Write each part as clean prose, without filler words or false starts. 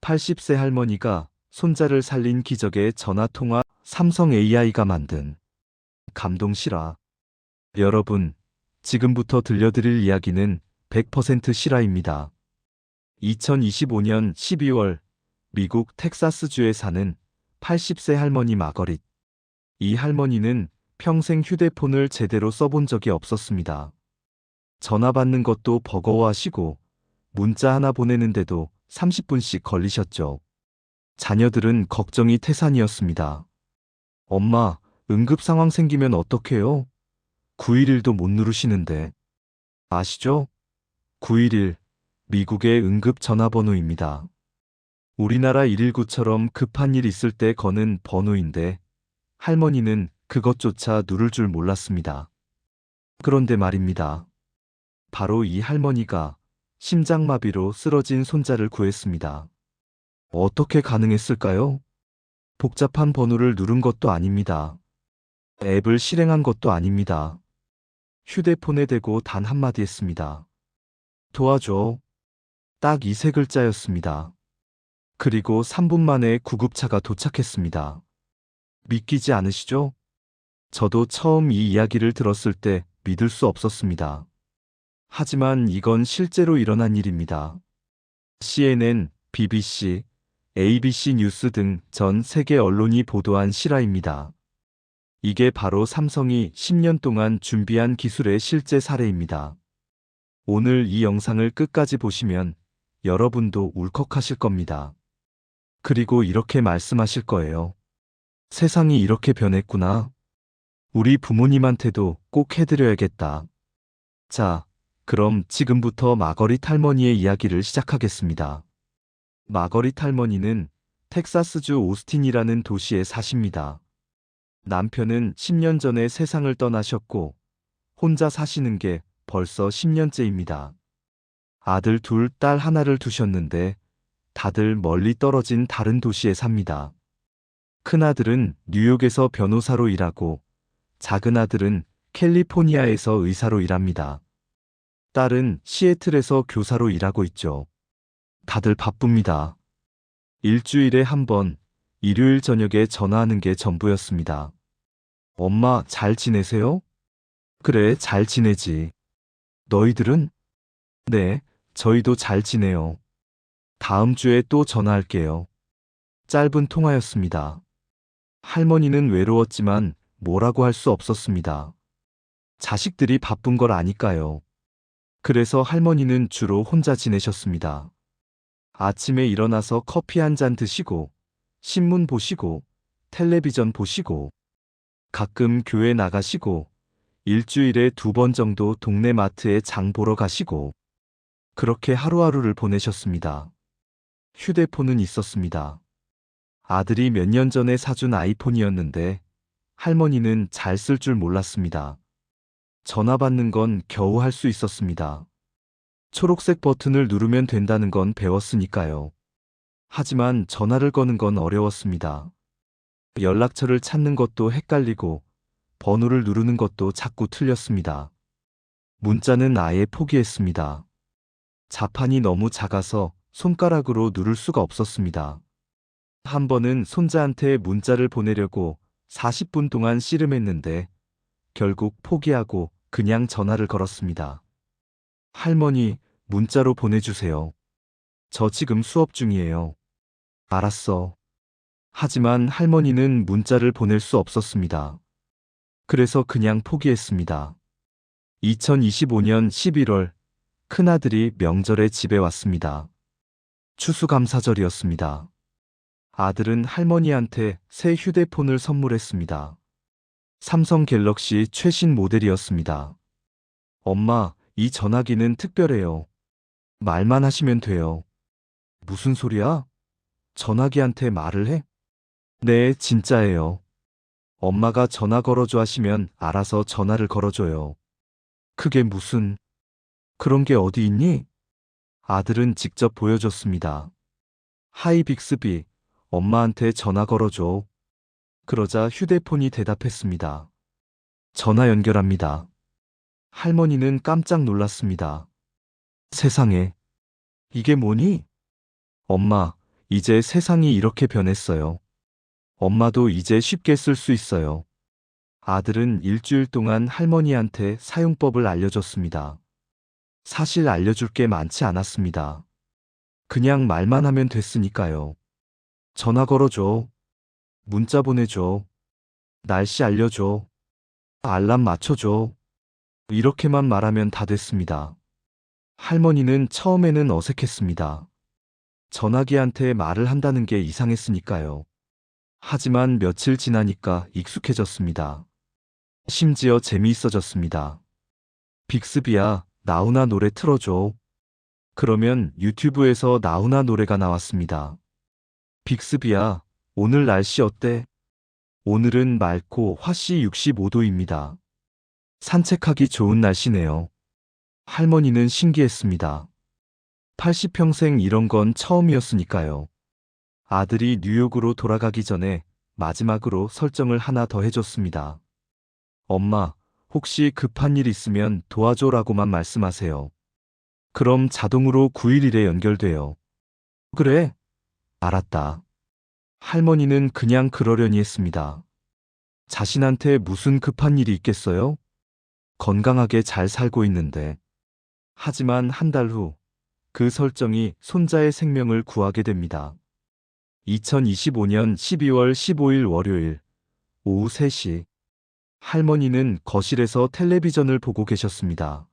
80세 할머니가 손자를 살린 기적의 전화통화. 삼성 AI가 만든 감동 실화. 여러분, 지금부터 들려드릴 이야기는 100% 실화입니다. 2025년 12월 미국 텍사스주에 사는 80세 할머니 마거릿. 이 할머니는 평생 휴대폰을 제대로 써본 적이 없었습니다. 전화 받는 것도 버거워하시고 문자 하나 보내는데도 30분씩 걸리셨죠. 자녀들은 걱정이 태산이었습니다. 엄마, 응급 상황 생기면 어떡해요? 911도 못 누르시는데. 아시죠? 911, 미국의 응급 전화번호입니다. 우리나라 119처럼 급한 일 있을 때 거는 번호인데 할머니는 그것조차 누를 줄 몰랐습니다. 그런데 말입니다. 바로 이 할머니가 심장마비로 쓰러진 손자를 구했습니다. 어떻게 가능했을까요? 복잡한 번호를 누른 것도 아닙니다. 앱을 실행한 것도 아닙니다. 휴대폰에 대고 단 한마디 했습니다. 도와줘. 딱 이 세 글자였습니다. 그리고 3분 만에 구급차가 도착했습니다. 믿기지 않으시죠? 저도 처음 이 이야기를 들었을 때 믿을 수 없었습니다. 하지만 이건 실제로 일어난 일입니다. CNN, BBC, ABC 뉴스 등 전 세계 언론이 보도한 실화입니다. 이게 바로 삼성이 10년 동안 준비한 기술의 실제 사례입니다. 오늘 이 영상을 끝까지 보시면 여러분도 울컥하실 겁니다. 그리고 이렇게 말씀하실 거예요. 세상이 이렇게 변했구나. 우리 부모님한테도 꼭 해드려야겠다. 자, 그럼 지금부터 마거릿 할머니의 이야기를 시작하겠습니다. 마거릿 할머니는 텍사스주 오스틴이라는 도시에 사십니다. 남편은 10년 전에 세상을 떠나셨고 혼자 사시는 게 벌써 10년째입니다. 아들 둘, 딸 하나를 두셨는데 다들 멀리 떨어진 다른 도시에 삽니다. 큰아들은 뉴욕에서 변호사로 일하고 작은 아들은 캘리포니아에서 의사로 일합니다. 딸은 시애틀에서 교사로 일하고 있죠. 다들 바쁩니다. 일주일에 한 번, 일요일 저녁에 전화하는 게 전부였습니다. 엄마, 잘 지내세요? 그래, 잘 지내지. 너희들은? 네, 저희도 잘 지내요. 다음 주에 또 전화할게요. 짧은 통화였습니다. 할머니는 외로웠지만 뭐라고 할 수 없었습니다. 자식들이 바쁜 걸 아니까요. 그래서 할머니는 주로 혼자 지내셨습니다. 아침에 일어나서 커피 한 잔 드시고, 신문 보시고, 텔레비전 보시고, 가끔 교회 나가시고, 일주일에 2번 정도 동네 마트에 장 보러 가시고, 그렇게 하루하루를 보내셨습니다. 휴대폰은 있었습니다. 아들이 몇 년 전에 사준 아이폰이었는데, 할머니는 잘 쓸 줄 몰랐습니다. 전화 받는 건 겨우 할 수 있었습니다. 초록색 버튼을 누르면 된다는 건 배웠으니까요. 하지만 전화를 거는 건 어려웠습니다. 연락처를 찾는 것도 헷갈리고 번호를 누르는 것도 자꾸 틀렸습니다. 문자는 아예 포기했습니다. 자판이 너무 작아서 손가락으로 누를 수가 없었습니다. 한 번은 손자한테 문자를 보내려고 40분 동안 씨름했는데 결국 포기하고 그냥 전화를 걸었습니다. 할머니, 문자로 보내주세요. 저 지금 수업 중이에요. 알았어. 하지만 할머니는 문자를 보낼 수 없었습니다. 그래서 그냥 포기했습니다. 2025년 11월, 큰아들이 명절에 집에 왔습니다. 추수감사절이었습니다. 아들은 할머니한테 새 휴대폰을 선물했습니다. 삼성 갤럭시 최신 모델이었습니다. 엄마, 이 전화기는 특별해요. 말만 하시면 돼요. 무슨 소리야? 전화기한테 말을 해? 네, 진짜예요. 엄마가 전화 걸어줘 하시면 알아서 전화를 걸어줘요. 그게 무슨, 그런 게 어디 있니? 아들은 직접 보여줬습니다. 하이 빅스비, 엄마한테 전화 걸어줘. 그러자 휴대폰이 대답했습니다. 전화 연결합니다. 할머니는 깜짝 놀랐습니다. 세상에, 이게 뭐니? 엄마, 이제 세상이 이렇게 변했어요. 엄마도 이제 쉽게 쓸 수 있어요. 아들은 일주일 동안 할머니한테 사용법을 알려줬습니다. 사실 알려줄 게 많지 않았습니다. 그냥 말만 하면 됐으니까요. 전화 걸어줘. 문자 보내줘. 날씨 알려줘. 알람 맞춰줘. 이렇게만 말하면 다 됐습니다. 할머니는 처음에는 어색했습니다. 전화기한테 말을 한다는 게 이상했으니까요. 하지만 며칠 지나니까 익숙해졌습니다. 심지어 재미있어졌습니다. 빅스비야, 나훈아 노래 틀어줘. 그러면 유튜브에서 나훈아 노래가 나왔습니다. 빅스비야, 오늘 날씨 어때? 오늘은 맑고 화씨 65도입니다. 산책하기 좋은 날씨네요. 할머니는 신기했습니다. 80평생 이런 건 처음이었으니까요. 아들이 뉴욕으로 돌아가기 전에 마지막으로 설정을 하나 더 해줬습니다. 엄마, 혹시 급한 일 있으면 도와줘라고만 말씀하세요. 그럼 자동으로 911에 연결돼요. 그래? 알았다. 할머니는 그냥 그러려니 했습니다. 자신한테 무슨 급한 일이 있겠어요? 건강하게 잘 살고 있는데. 하지만 한 달 후, 그 설정이 손자의 생명을 구하게 됩니다. 2025년 12월 15일 월요일, 오후 3시. 할머니는 거실에서 텔레비전을 보고 계셨습니다.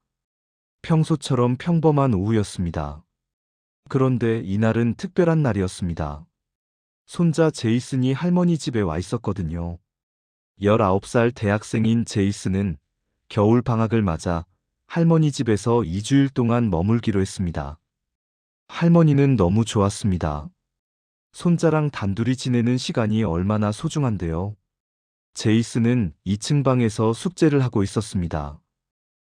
평소처럼 평범한 오후였습니다. 그런데 이날은 특별한 날이었습니다. 손자 제이슨이 할머니 집에 와 있었거든요. 19살 대학생인 제이슨은 겨울 방학을 맞아 할머니 집에서 2주일 동안 머물기로 했습니다. 할머니는 너무 좋았습니다. 손자랑 단둘이 지내는 시간이 얼마나 소중한데요. 제이슨은 2층 방에서 숙제를 하고 있었습니다.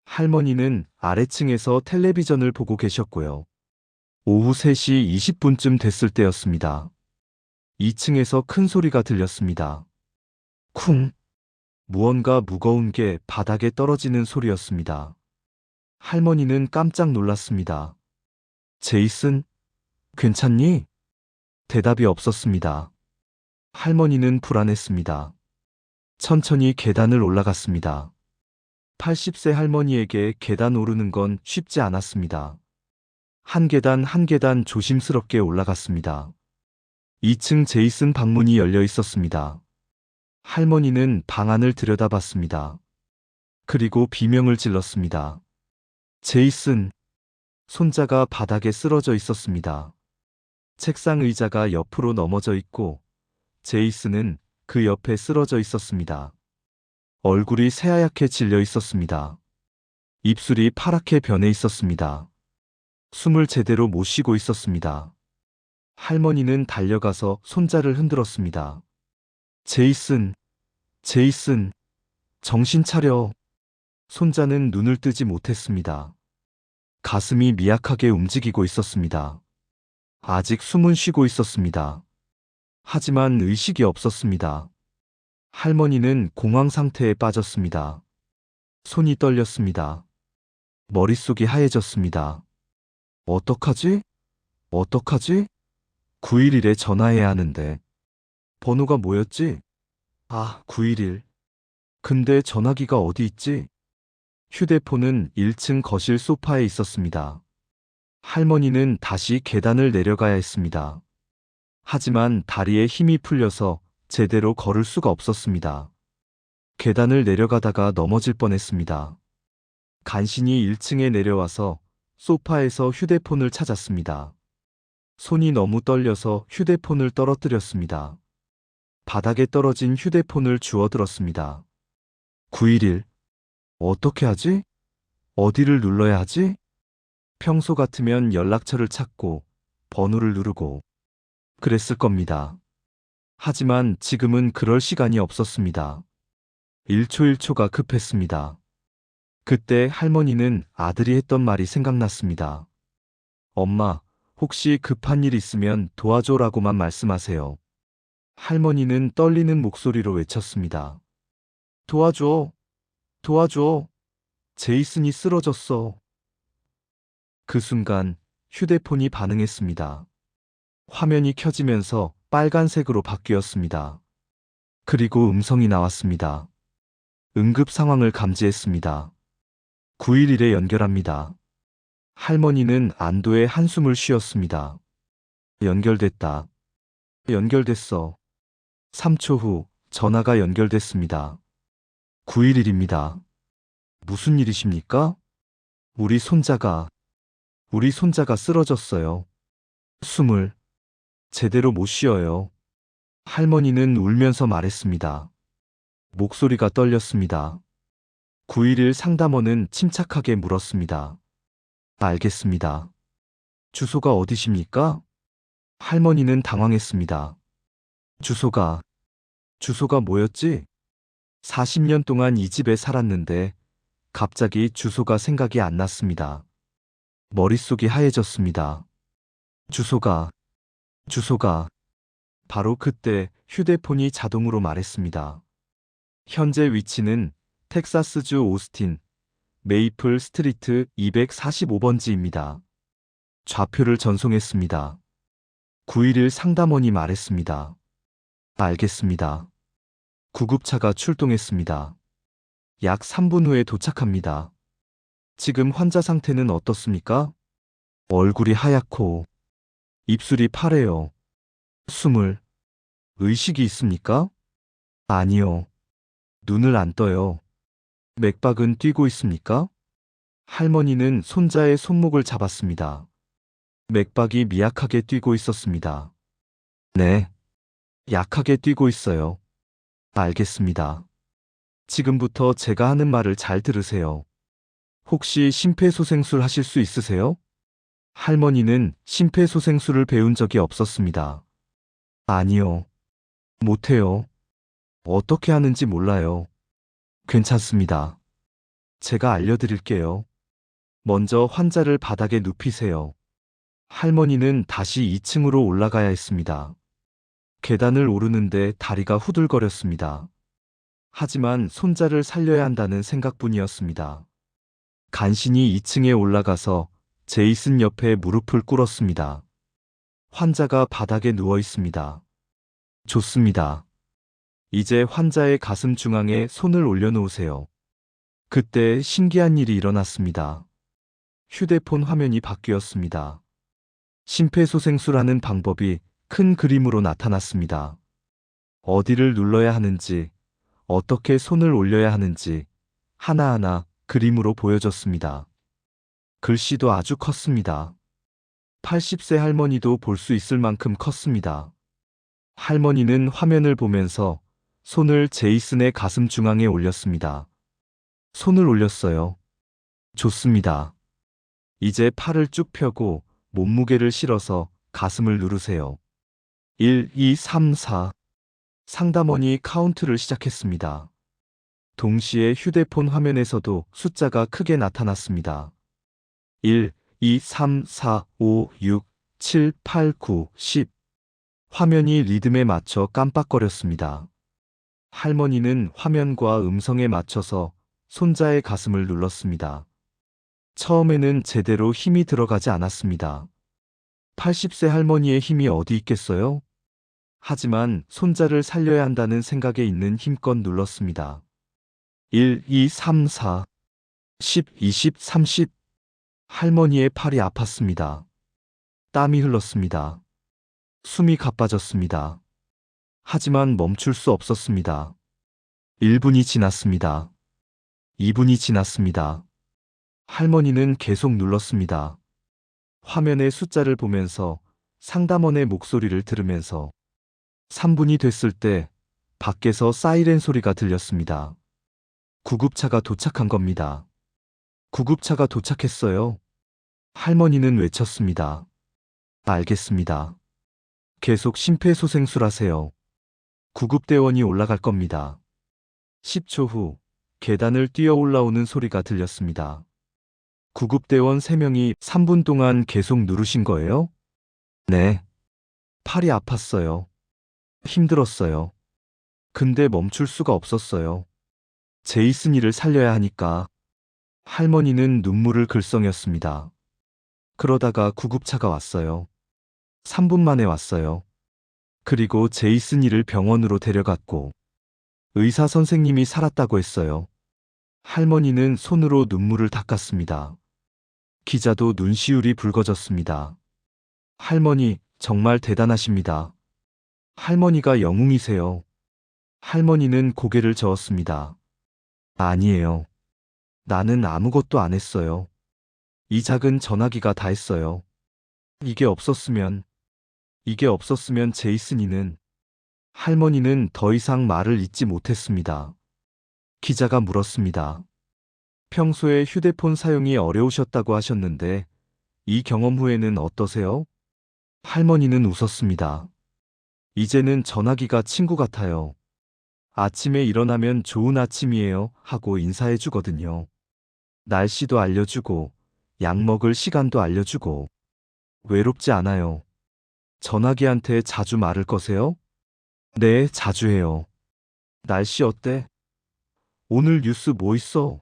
할머니는 아래층에서 텔레비전을 보고 계셨고요. 오후 3시 20분쯤 됐을 때였습니다. 2층에서 큰 소리가 들렸습니다. 쿵! 무언가 무거운 게 바닥에 떨어지는 소리였습니다. 할머니는 깜짝 놀랐습니다. 제이슨, 괜찮니? 대답이 없었습니다. 할머니는 불안했습니다. 천천히 계단을 올라갔습니다. 80세 할머니에게 계단 오르는 건 쉽지 않았습니다. 한 계단 한 계단 조심스럽게 올라갔습니다. 2층 제이슨 방문이 열려 있었습니다. 할머니는 방 안을 들여다봤습니다. 그리고 비명을 질렀습니다. 제이슨! 손자가 바닥에 쓰러져 있었습니다. 책상 의자가 옆으로 넘어져 있고 제이슨은 그 옆에 쓰러져 있었습니다. 얼굴이 새하얗게 질려 있었습니다. 입술이 파랗게 변해 있었습니다. 숨을 제대로 못 쉬고 있었습니다. 할머니는 달려가서 손자를 흔들었습니다. 제이슨, 제이슨, 정신 차려. 손자는 눈을 뜨지 못했습니다. 가슴이 미약하게 움직이고 있었습니다. 아직 숨은 쉬고 있었습니다. 하지만 의식이 없었습니다. 할머니는 공황 상태에 빠졌습니다. 손이 떨렸습니다. 머릿속이 하얘졌습니다. 어떡하지? 어떡하지? 911에 전화해야 하는데. 번호가 뭐였지? 아, 911. 근데 전화기가 어디 있지? 휴대폰은 1층 거실 소파에 있었습니다. 할머니는 다시 계단을 내려가야 했습니다. 하지만 다리에 힘이 풀려서 제대로 걸을 수가 없었습니다. 계단을 내려가다가 넘어질 뻔했습니다. 간신히 1층에 내려와서 소파에서 휴대폰을 찾았습니다. 손이 너무 떨려서 휴대폰을 떨어뜨렸습니다. 바닥에 떨어진 휴대폰을 주워들었습니다. 911. 어떻게 하지? 어디를 눌러야 하지? 평소 같으면 연락처를 찾고 번호를 누르고 그랬을 겁니다. 하지만 지금은 그럴 시간이 없었습니다. 1초 1초가 급했습니다. 그때 할머니는 아들이 했던 말이 생각났습니다. 엄마, 혹시 급한 일 있으면 도와줘라고만 말씀하세요. 할머니는 떨리는 목소리로 외쳤습니다. 도와줘, 도와줘. 제이슨이 쓰러졌어. 그 순간 휴대폰이 반응했습니다. 화면이 켜지면서 빨간색으로 바뀌었습니다. 그리고 음성이 나왔습니다. 응급 상황을 감지했습니다. 911에 연결합니다. 할머니는 안도의 한숨을 쉬었습니다. 연결됐다. 연결됐어. 3초 후 전화가 연결됐습니다. 911입니다. 무슨 일이십니까? 우리 손자가 쓰러졌어요. 숨을 제대로 못 쉬어요. 할머니는 울면서 말했습니다. 목소리가 떨렸습니다. 911 상담원은 침착하게 물었습니다. 알겠습니다. 주소가 어디십니까? 할머니는 당황했습니다. 주소가 뭐였지? 40년 동안 이 집에 살았는데 갑자기 주소가 생각이 안 났습니다. 머릿속이 하얘졌습니다. 주소가 바로 그때 휴대폰이 자동으로 말했습니다. 현재 위치는 텍사스주 오스틴 메이플 스트리트 245번지입니다. 좌표를 전송했습니다. 911 상담원이 말했습니다. 알겠습니다. 구급차가 출동했습니다. 약 3분 후에 도착합니다. 지금 환자 상태는 어떻습니까? 얼굴이 하얗고 입술이 파래요. 의식이 있습니까? 아니요. 눈을 안 떠요. 맥박은 뛰고 있습니까? 할머니는 손자의 손목을 잡았습니다. 맥박이 미약하게 뛰고 있었습니다. 네. 약하게 뛰고 있어요. 알겠습니다. 지금부터 제가 하는 말을 잘 들으세요. 혹시 심폐소생술 하실 수 있으세요? 할머니는 심폐소생술을 배운 적이 없었습니다. 아니요. 못해요. 어떻게 하는지 몰라요. 괜찮습니다. 제가 알려드릴게요. 먼저 환자를 바닥에 눕히세요. 할머니는 다시 2층으로 올라가야 했습니다. 계단을 오르는데 다리가 후들거렸습니다. 하지만 손자를 살려야 한다는 생각뿐이었습니다. 간신히 2층에 올라가서 제이슨 옆에 무릎을 꿇었습니다. 환자가 바닥에 누워 있습니다. 좋습니다. 이제 환자의 가슴 중앙에 손을 올려놓으세요. 그때 신기한 일이 일어났습니다. 휴대폰 화면이 바뀌었습니다. 심폐소생술하는 방법이 큰 그림으로 나타났습니다. 어디를 눌러야 하는지, 어떻게 손을 올려야 하는지 하나하나 그림으로 보여졌습니다. 글씨도 아주 컸습니다. 80세 할머니도 볼 수 있을 만큼 컸습니다. 할머니는 화면을 보면서 손을 제이슨의 가슴 중앙에 올렸습니다. 손을 올렸어요. 좋습니다. 이제 팔을 쭉 펴고 몸무게를 실어서 가슴을 누르세요. 1, 2, 3, 4. 상담원이 카운트를 시작했습니다. 동시에 휴대폰 화면에서도 숫자가 크게 나타났습니다. 1, 2, 3, 4, 5, 6, 7, 8, 9, 10. 화면이 리듬에 맞춰 깜빡거렸습니다. 할머니는 화면과 음성에 맞춰서 손자의 가슴을 눌렀습니다. 처음에는 제대로 힘이 들어가지 않았습니다. 80세 할머니의 힘이 어디 있겠어요? 하지만 손자를 살려야 한다는 생각에 있는 힘껏 눌렀습니다. 1, 2, 3, 4, 10, 20, 30. 할머니의 팔이 아팠습니다. 땀이 흘렀습니다. 숨이 가빠졌습니다. 하지만 멈출 수 없었습니다. 1분이 지났습니다. 2분이 지났습니다. 할머니는 계속 눌렀습니다. 화면의 숫자를 보면서 상담원의 목소리를 들으면서 3분이 됐을 때 밖에서 사이렌 소리가 들렸습니다. 구급차가 도착한 겁니다. 구급차가 도착했어요. 할머니는 외쳤습니다. 알겠습니다. 계속 심폐소생술 하세요. 구급대원이 올라갈 겁니다. 10초 후 계단을 뛰어 올라오는 소리가 들렸습니다. 구급대원 3명이 3분 동안 계속 누르신 거예요? 네. 팔이 아팠어요. 힘들었어요. 근데 멈출 수가 없었어요. 제이슨이를 살려야 하니까. 할머니는 눈물을 글썽였습니다. 그러다가 구급차가 왔어요. 3분 만에 왔어요. 그리고 제이슨이를 병원으로 데려갔고 의사 선생님이 살았다고 했어요. 할머니는 손으로 눈물을 닦았습니다. 기자도 눈시울이 붉어졌습니다. 할머니, 정말 대단하십니다. 할머니가 영웅이세요. 할머니는 고개를 저었습니다. 아니에요. 나는 아무것도 안 했어요. 이 작은 전화기가 다 했어요. 이게 없었으면, 이게 없었으면 제이슨이는, 할머니는 더 이상 말을 잇지 못했습니다. 기자가 물었습니다. 평소에 휴대폰 사용이 어려우셨다고 하셨는데, 이 경험 후에는 어떠세요? 할머니는 웃었습니다. 이제는 전화기가 친구 같아요. 아침에 일어나면 좋은 아침이에요 하고 인사해 주거든요. 날씨도 알려주고, 약 먹을 시간도 알려주고, 외롭지 않아요. 전화기한테 자주 말을 거세요? 네, 자주 해요. 날씨 어때? 오늘 뉴스 뭐 있어?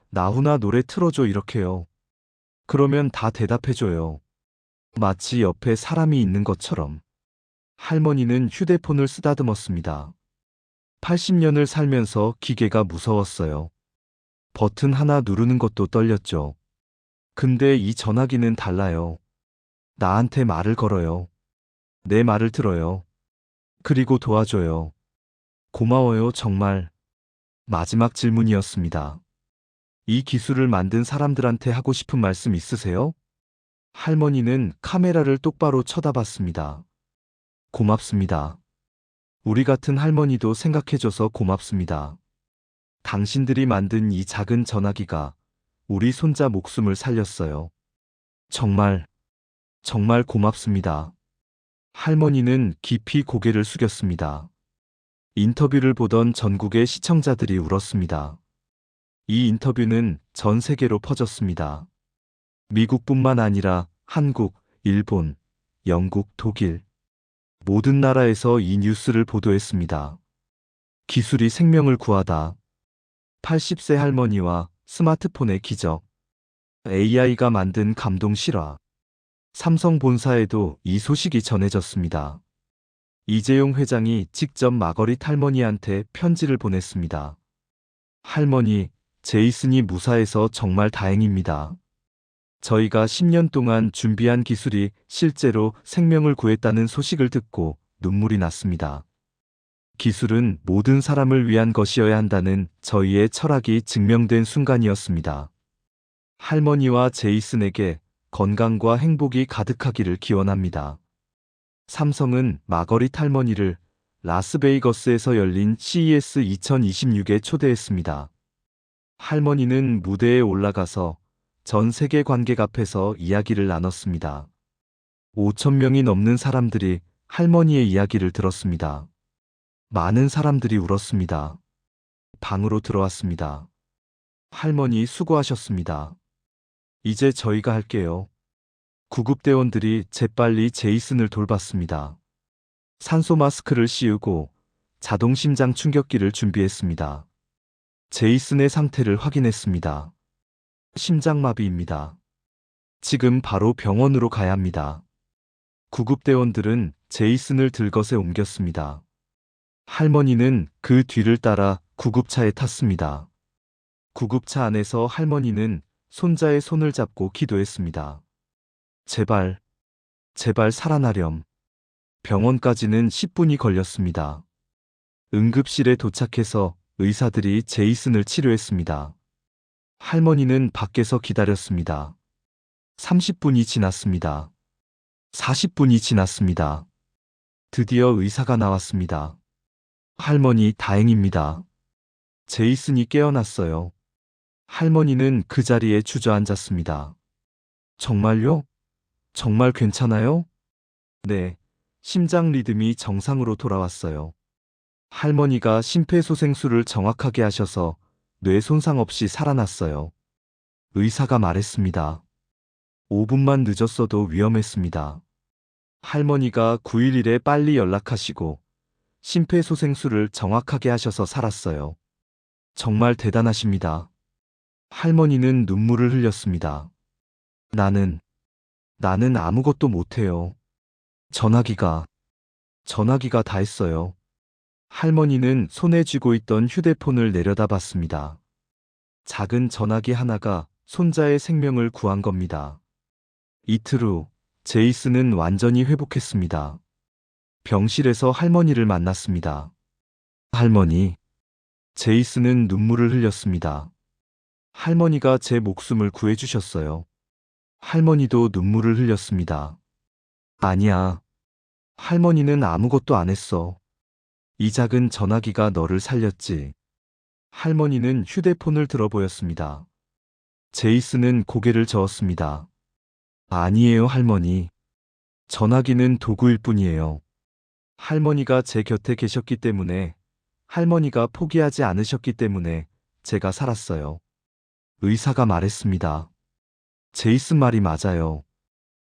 나훈아 노래 틀어줘 이렇게요. 그러면 다 대답해줘요. 마치 옆에 사람이 있는 것처럼. 할머니는 휴대폰을 쓰다듬었습니다. 80년을 살면서 기계가 무서웠어요. 버튼 하나 누르는 것도 떨렸죠. 근데 이 전화기는 달라요. 나한테 말을 걸어요. 내 말을 들어요. 그리고 도와줘요. 고마워요, 정말. 마지막 질문이었습니다. 이 기술을 만든 사람들한테 하고 싶은 말씀 있으세요? 할머니는 카메라를 똑바로 쳐다봤습니다. 고맙습니다. 우리 같은 할머니도 생각해줘서 고맙습니다. 당신들이 만든 이 작은 전화기가 우리 손자 목숨을 살렸어요. 정말, 정말 고맙습니다. 할머니는 깊이 고개를 숙였습니다. 인터뷰를 보던 전국의 시청자들이 울었습니다. 이 인터뷰는 전 세계로 퍼졌습니다. 미국뿐만 아니라 한국, 일본, 영국, 독일, 모든 나라에서 이 뉴스를 보도했습니다. 기술이 생명을 구하다. 80세 할머니와 스마트폰의 기적. AI가 만든 감동 실화. 삼성 본사에도 이 소식이 전해졌습니다. 이재용 회장이 직접 마거릿 할머니한테 편지를 보냈습니다. 할머니, 제이슨이 무사해서 정말 다행입니다. 저희가 10년 동안 준비한 기술이 실제로 생명을 구했다는 소식을 듣고 눈물이 났습니다. 기술은 모든 사람을 위한 것이어야 한다는 저희의 철학이 증명된 순간이었습니다. 할머니와 제이슨에게 건강과 행복이 가득하기를 기원합니다. 삼성은 마거릿 할머니를 라스베이거스에서 열린 CES 2026에 초대했습니다. 할머니는 무대에 올라가서 전 세계 관객 앞에서 이야기를 나눴습니다. 5천 명이 넘는 사람들이 할머니의 이야기를 들었습니다. 많은 사람들이 울었습니다. 방으로 들어왔습니다. 할머니 수고하셨습니다. 이제 저희가 할게요. 구급대원들이 재빨리 제이슨을 돌봤습니다. 산소 마스크를 씌우고 자동 심장 충격기를 준비했습니다. 제이슨의 상태를 확인했습니다. 심장마비입니다. 지금 바로 병원으로 가야 합니다. 구급대원들은 제이슨을 들것에 옮겼습니다. 할머니는 그 뒤를 따라 구급차에 탔습니다. 구급차 안에서 할머니는 손자의 손을 잡고 기도했습니다. 제발, 제발 살아나렴. 병원까지는 10분이 걸렸습니다. 응급실에 도착해서 의사들이 제이슨을 치료했습니다. 할머니는 밖에서 기다렸습니다. 30분이 지났습니다. 40분이 지났습니다. 드디어 의사가 나왔습니다. 할머니 다행입니다. 제이슨이 깨어났어요. 할머니는 그 자리에 주저앉았습니다. 정말요? 정말 괜찮아요? 네, 심장 리듬이 정상으로 돌아왔어요. 할머니가 심폐소생술을 정확하게 하셔서 뇌 손상 없이 살아났어요. 의사가 말했습니다. 5분만 늦었어도 위험했습니다. 할머니가 911에 빨리 연락하시고 심폐소생술을 정확하게 하셔서 살았어요. 정말 대단하십니다. 할머니는 눈물을 흘렸습니다. 나는 아무것도 못해요. 전화기가 다 했어요. 할머니는 손에 쥐고 있던 휴대폰을 내려다봤습니다. 작은 전화기 하나가 손자의 생명을 구한 겁니다. 이틀 후, 제이슨은 완전히 회복했습니다. 병실에서 할머니를 만났습니다. 할머니, 제이슨은 눈물을 흘렸습니다. 할머니가 제 목숨을 구해주셨어요. 할머니도 눈물을 흘렸습니다. 아니야. 할머니는 아무것도 안 했어. 이 작은 전화기가 너를 살렸지. 할머니는 휴대폰을 들어 보였습니다. 제이슨은 고개를 저었습니다. 아니에요, 할머니. 전화기는 도구일 뿐이에요. 할머니가 제 곁에 계셨기 때문에, 할머니가 포기하지 않으셨기 때문에 제가 살았어요. 의사가 말했습니다. 제이슨 말이 맞아요.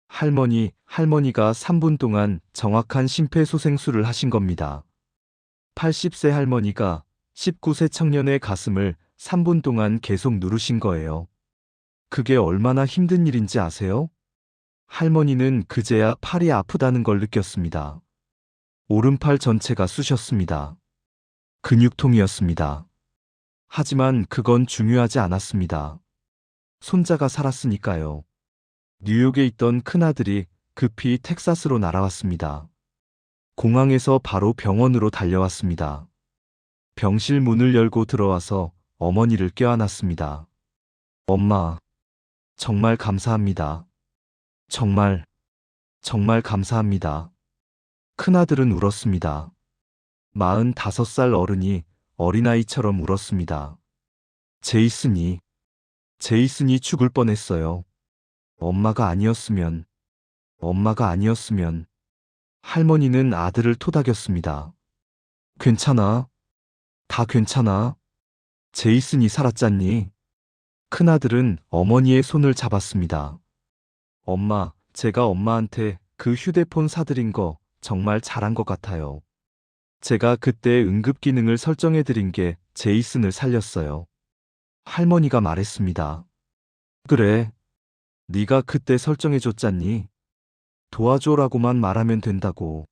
할머니가 3분 동안 정확한 심폐소생술을 하신 겁니다. 80세 할머니가 19세 청년의 가슴을 3분 동안 계속 누르신 거예요. 그게 얼마나 힘든 일인지 아세요? 할머니는 그제야 팔이 아프다는 걸 느꼈습니다. 오른팔 전체가 쑤셨습니다. 근육통이었습니다. 하지만 그건 중요하지 않았습니다. 손자가 살았으니까요. 뉴욕에 있던 큰아들이 급히 텍사스로 날아왔습니다. 공항에서 바로 병원으로 달려왔습니다. 병실 문을 열고 들어와서 어머니를 껴안았습니다. 엄마, 정말 감사합니다. 정말 감사합니다. 큰아들은 울었습니다. 45살 어른이 어린아이처럼 울었습니다. 제이슨이 죽을 뻔했어요. 엄마가 아니었으면. 할머니는 아들을 토닥였습니다. 괜찮아. 다 괜찮아. 제이슨이 살았잖니. 큰아들은 어머니의 손을 잡았습니다. 엄마, 제가 엄마한테 그 휴대폰 사드린 거 정말 잘한 것 같아요. 제가 그때 응급기능을 설정해드린 게 제이슨을 살렸어요. 할머니가 말했습니다. 그래, 네가 그때 설정해줬잖니. 도와줘라고만 말하면 된다고.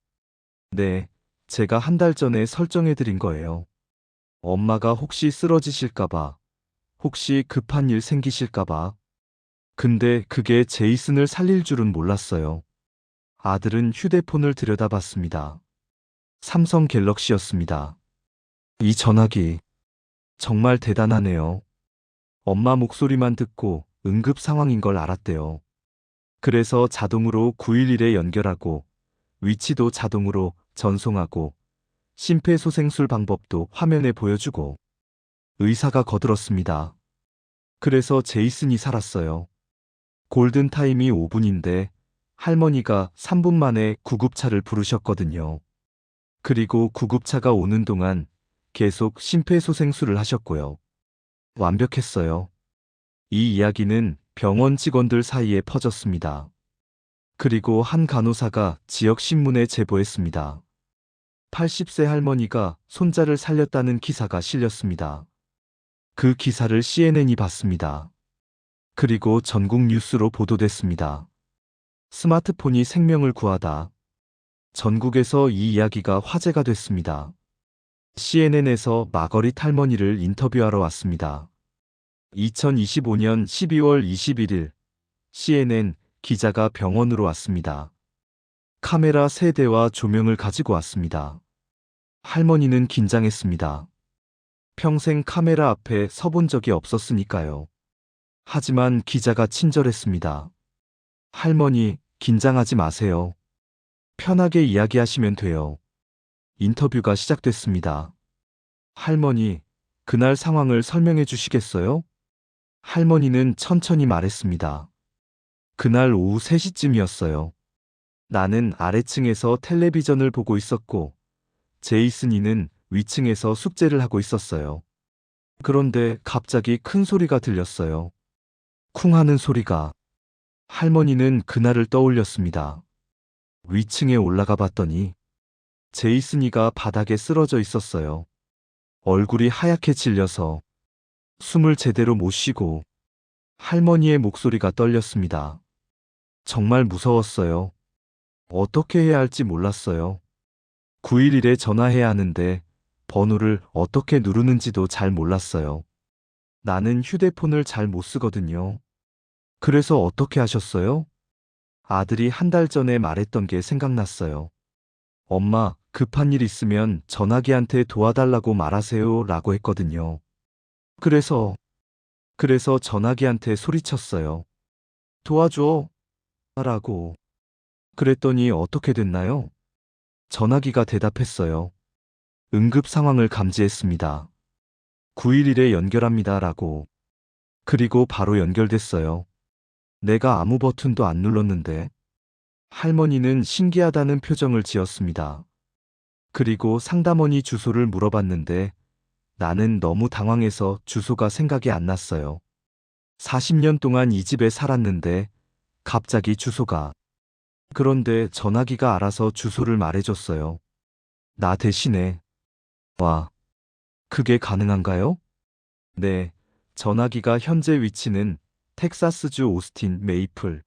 네, 제가 한 달 전에 설정해드린 거예요. 엄마가 혹시 쓰러지실까봐, 혹시 급한 일 생기실까봐. 근데 그게 제이슨을 살릴 줄은 몰랐어요. 아들은 휴대폰을 들여다봤습니다. 삼성 갤럭시였습니다. 이 전화기, 정말 대단하네요. 엄마 목소리만 듣고 응급 상황인 걸 알았대요. 그래서 자동으로 911에 연결하고, 위치도 자동으로 전송하고, 심폐소생술 방법도 화면에 보여주고, 의사가 거들었습니다. 그래서 제이슨이 살았어요. 골든타임이 5분인데, 할머니가 3분 만에 구급차를 부르셨거든요. 그리고 구급차가 오는 동안 계속 심폐소생술을 하셨고요. 완벽했어요. 이 이야기는 병원 직원들 사이에 퍼졌습니다. 그리고 한 간호사가 지역 신문에 제보했습니다. 80세 할머니가 손자를 살렸다는 기사가 실렸습니다. 그 기사를 CNN이 봤습니다. 그리고 전국 뉴스로 보도됐습니다. 스마트폰이 생명을 구하다. 전국에서 이 이야기가 화제가 됐습니다. CNN에서 마거릿 할머니를 인터뷰하러 왔습니다. 2025년 12월 21일 CNN 기자가 병원으로 왔습니다. 카메라 3대와 조명을 가지고 왔습니다. 할머니는 긴장했습니다. 평생 카메라 앞에 서본 적이 없었으니까요. 하지만 기자가 친절했습니다. 할머니, 긴장하지 마세요. 편하게 이야기하시면 돼요. 인터뷰가 시작됐습니다. 할머니, 그날 상황을 설명해 주시겠어요? 할머니는 천천히 말했습니다. 그날 오후 3시쯤이었어요. 나는 아래층에서 텔레비전을 보고 있었고, 제이슨이는 위층에서 숙제를 하고 있었어요. 그런데 갑자기 큰 소리가 들렸어요. 쿵 하는 소리가. 할머니는 그날을 떠올렸습니다. 위층에 올라가 봤더니 제이슨이가 바닥에 쓰러져 있었어요. 얼굴이 하얗게 질려서 숨을 제대로 못 쉬고 할머니의 목소리가 떨렸습니다. 정말 무서웠어요. 어떻게 해야 할지 몰랐어요. 911에 전화해야 하는데 번호를 어떻게 누르는지도 잘 몰랐어요. 나는 휴대폰을 잘 못 쓰거든요. 그래서 어떻게 하셨어요? 아들이 한 달 전에 말했던 게 생각났어요. 엄마, 급한 일 있으면 전화기한테 도와달라고 말하세요 라고 했거든요. 그래서 전화기한테 소리쳤어요. 도와줘 라고. 그랬더니 어떻게 됐나요? 전화기가 대답했어요. 응급 상황을 감지했습니다. 911에 연결합니다 라고. 그리고 바로 연결됐어요. 내가 아무 버튼도 안 눌렀는데. 할머니는 신기하다는 표정을 지었습니다. 그리고 상담원이 주소를 물어봤는데 나는 너무 당황해서 주소가 생각이 안 났어요. 40년 동안 이 집에 살았는데 갑자기 주소가. 그런데 전화기가 알아서 주소를 말해줬어요. 나 대신에. 와, 그게 가능한가요? 네, 전화기가 현재 위치는 텍사스주 오스틴 메이플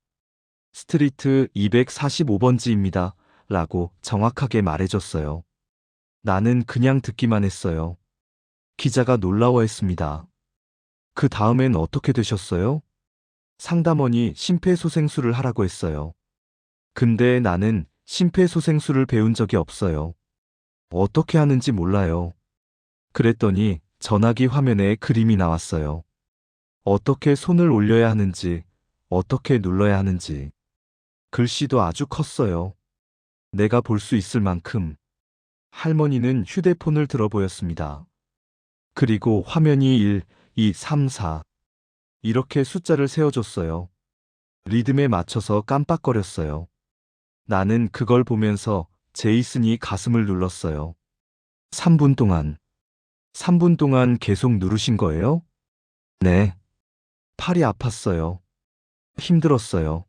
스트리트 245번지입니다. 라고 정확하게 말해줬어요. 나는 그냥 듣기만 했어요. 기자가 놀라워했습니다. 그 다음엔 어떻게 되셨어요? 상담원이 심폐소생술을 하라고 했어요. 근데 나는 심폐소생술을 배운 적이 없어요. 어떻게 하는지 몰라요. 그랬더니 전화기 화면에 그림이 나왔어요. 어떻게 손을 올려야 하는지, 어떻게 눌러야 하는지. 글씨도 아주 컸어요. 내가 볼 수 있을 만큼. 할머니는 휴대폰을 들어 보였습니다. 그리고 화면이 1, 2, 3, 4. 이렇게 숫자를 세워줬어요. 리듬에 맞춰서 깜빡거렸어요. 나는 그걸 보면서 제이슨이 가슴을 눌렀어요. 3분 동안. 3분 동안 계속 누르신 거예요? 네. 팔이 아팠어요. 힘들었어요.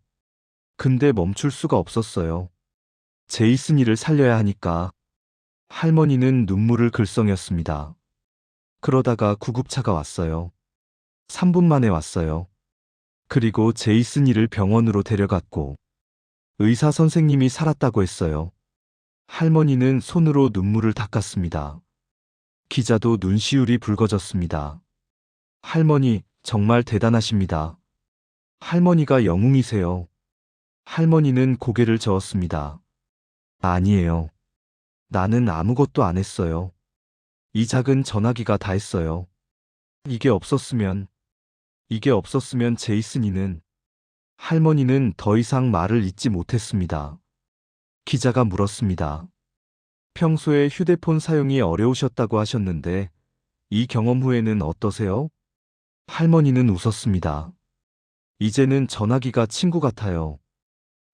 근데 멈출 수가 없었어요. 제이슨이를 살려야 하니까. 할머니는 눈물을 글썽였습니다. 그러다가 구급차가 왔어요. 3분 만에 왔어요. 그리고 제이슨이를 병원으로 데려갔고 의사 선생님이 살았다고 했어요. 할머니는 손으로 눈물을 닦았습니다. 기자도 눈시울이 붉어졌습니다. 할머니, 정말 대단하십니다. 할머니가 영웅이세요. 할머니는 고개를 저었습니다. 아니에요. 나는 아무것도 안 했어요. 이 작은 전화기가 다 했어요. 이게 없었으면 제이슨이는. 할머니는 더 이상 말을 잇지 못했습니다. 기자가 물었습니다. 평소에 휴대폰 사용이 어려우셨다고 하셨는데 이 경험 후에는 어떠세요? 할머니는 웃었습니다. 이제는 전화기가 친구 같아요.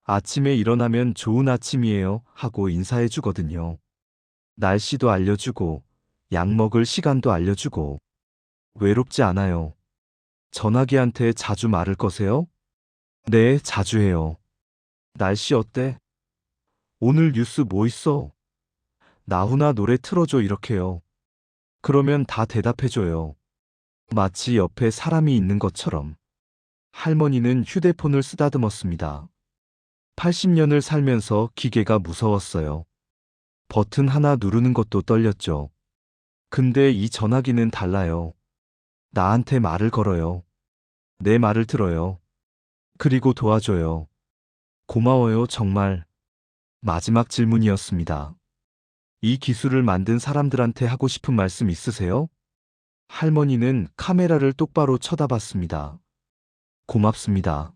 아침에 일어나면 좋은 아침이에요 하고 인사해 주거든요. 날씨도 알려주고 약 먹을 시간도 알려주고 외롭지 않아요. 전화기한테 자주 말을 거세요? 네, 자주 해요. 날씨 어때? 오늘 뉴스 뭐 있어? 나훈아 노래 틀어줘 이렇게요. 그러면 다 대답해줘요. 마치 옆에 사람이 있는 것처럼. 할머니는 휴대폰을 쓰다듬었습니다. 80년을 살면서 기계가 무서웠어요. 버튼 하나 누르는 것도 떨렸죠. 근데 이 전화기는 달라요. 나한테 말을 걸어요. 내 말을 들어요. 그리고 도와줘요. 고마워요, 정말. 마지막 질문이었습니다. 이 기술을 만든 사람들한테 하고 싶은 말씀 있으세요? 할머니는 카메라를 똑바로 쳐다봤습니다. 고맙습니다.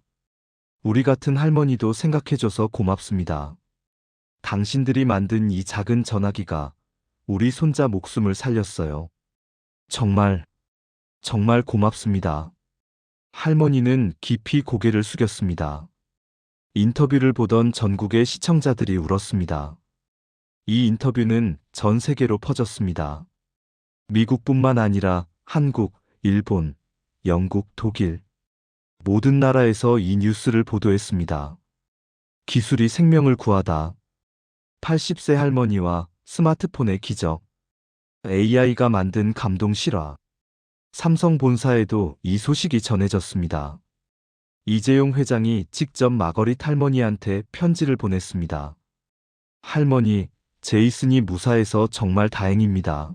우리 같은 할머니도 생각해줘서 고맙습니다. 당신들이 만든 이 작은 전화기가 우리 손자 목숨을 살렸어요. 정말, 정말 고맙습니다. 할머니는 깊이 고개를 숙였습니다. 인터뷰를 보던 전국의 시청자들이 울었습니다. 이 인터뷰는 전 세계로 퍼졌습니다. 미국뿐만 아니라 한국, 일본, 영국, 독일, 모든 나라에서 이 뉴스를 보도했습니다. 기술이 생명을 구하다. 80세 할머니와 스마트폰의 기적. AI가 만든 감동 실화. 삼성 본사에도 이 소식이 전해졌습니다. 이재용 회장이 직접 마거릿 할머니한테 편지를 보냈습니다. 할머니, 제이슨이 무사해서 정말 다행입니다.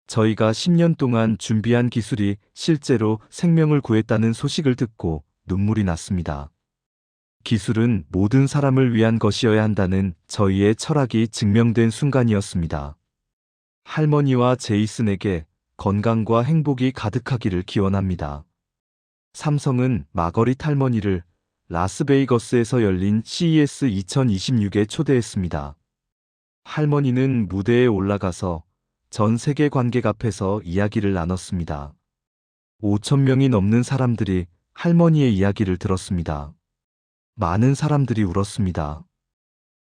저희가 10년 동안 준비한 기술이 실제로 생명을 구했다는 소식을 듣고 눈물이 났습니다. 기술은 모든 사람을 위한 것이어야 한다는 저희의 철학이 증명된 순간이었습니다. 할머니와 제이슨에게 건강과 행복이 가득하기를 기원합니다. 삼성은 마거릿 할머니를 라스베이거스에서 열린 CES 2026에 초대했습니다. 할머니는 무대에 올라가서 전 세계 관객 앞에서 이야기를 나눴습니다. 5천 명이 넘는 사람들이 할머니의 이야기를 들었습니다. 많은 사람들이 울었습니다.